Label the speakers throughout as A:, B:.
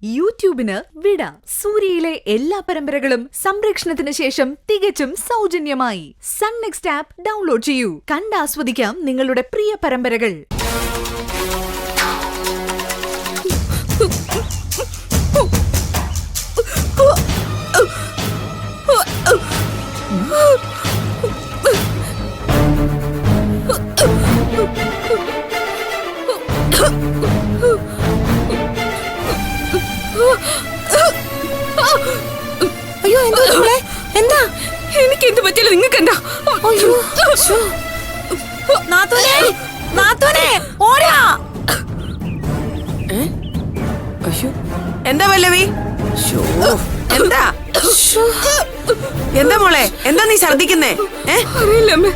A: യൂട്യൂബിന് വിട. സൂര്യയിലെ എല്ലാ പരമ്പരകളും സംരക്ഷണത്തിന് ശേഷം തികച്ചും സൗജന്യമായി സൺ നെക്സ്റ്റ് ആപ്പ് ഡൗൺലോഡ് ചെയ്യൂ. കണ്ടാസ്വദിക്കാം നിങ്ങളുടെ പ്രിയ പരമ്പരകൾ.
B: അയ്യോ, എന്താ?
C: എനിക്ക് എന്ത് പറ്റില്ല, നിങ്ങൾക്ക് എന്താ?
B: എന്താ പല്ലവി? എന്താ എന്താ മോളെ, എന്താ നീ ഛർദിക്കുന്നേ?
C: അറിയില്ല അമ്മേ,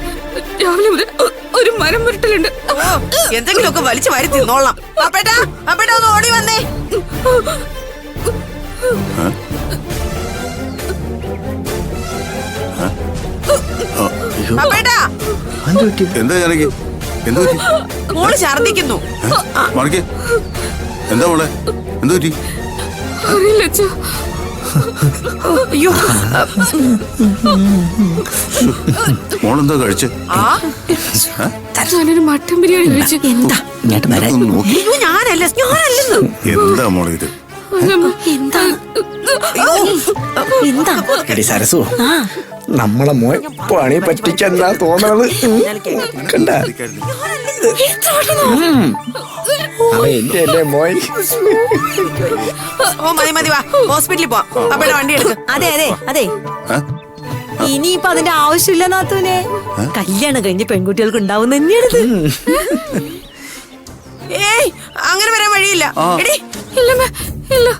C: രാവിലെ മുതൽ ഒരു മരം മുരട്ടലുണ്ട്.
B: എന്തെങ്കിലുമൊക്കെ വലിച്ചു വാരി തിന്നോളാം. അപ്പേട്ടാ, അപ്പേട്ടാ ഒന്ന് ഓടി വന്നേ. അപ്പേട്ടാ,
D: എന്താ ജാനകി? എന്ത് പറ്റി?
B: മോള് ഛർദിക്കുന്നു.
D: എന്താ മോളെ, എന്ത് പറ്റി?
C: അറിയില്ല അച്ഛാ.
B: അയ്യോ,
D: മോളെന്താ കഴിച്ചേ?
C: ഞാനൊരു മട്ടൻ ബിരിയാണി കഴിച്ചു.
B: എന്താ?
D: നോക്കി.
B: അയ്യോ, ഞാനല്ലെന്ന്.
D: എന്താ മോളെ ഇത്?
E: എടി സരസു, നമ്മളെ മോൻ പണി പറ്റിച്ചെന്നാ തോന്നണത്. കണ്ട അവൻ എന്റെ അല്ലേ മോൻ.
B: ഓ മതി മതി, വാ ഹോസ്പിറ്റലിൽ പോവാം. അപ്പേട്ടാ വണ്ടി എടുക്ക്.
F: അതെ അതെ അതെ, ഇനിയിപ്പൊ അതിന്റെ ആവശ്യമില്ല നാത്തൂനെ. കല്യാണം കഴിഞ്ഞ് പെൺകുട്ടികൾക്ക് ഉണ്ടാവും തന്നെയാണിത്.
B: ഏയ്, അങ്ങനെ വരാൻ വഴിയില്ല. എടി,
C: ഇല്ലമ്മേ, ഇല്ല.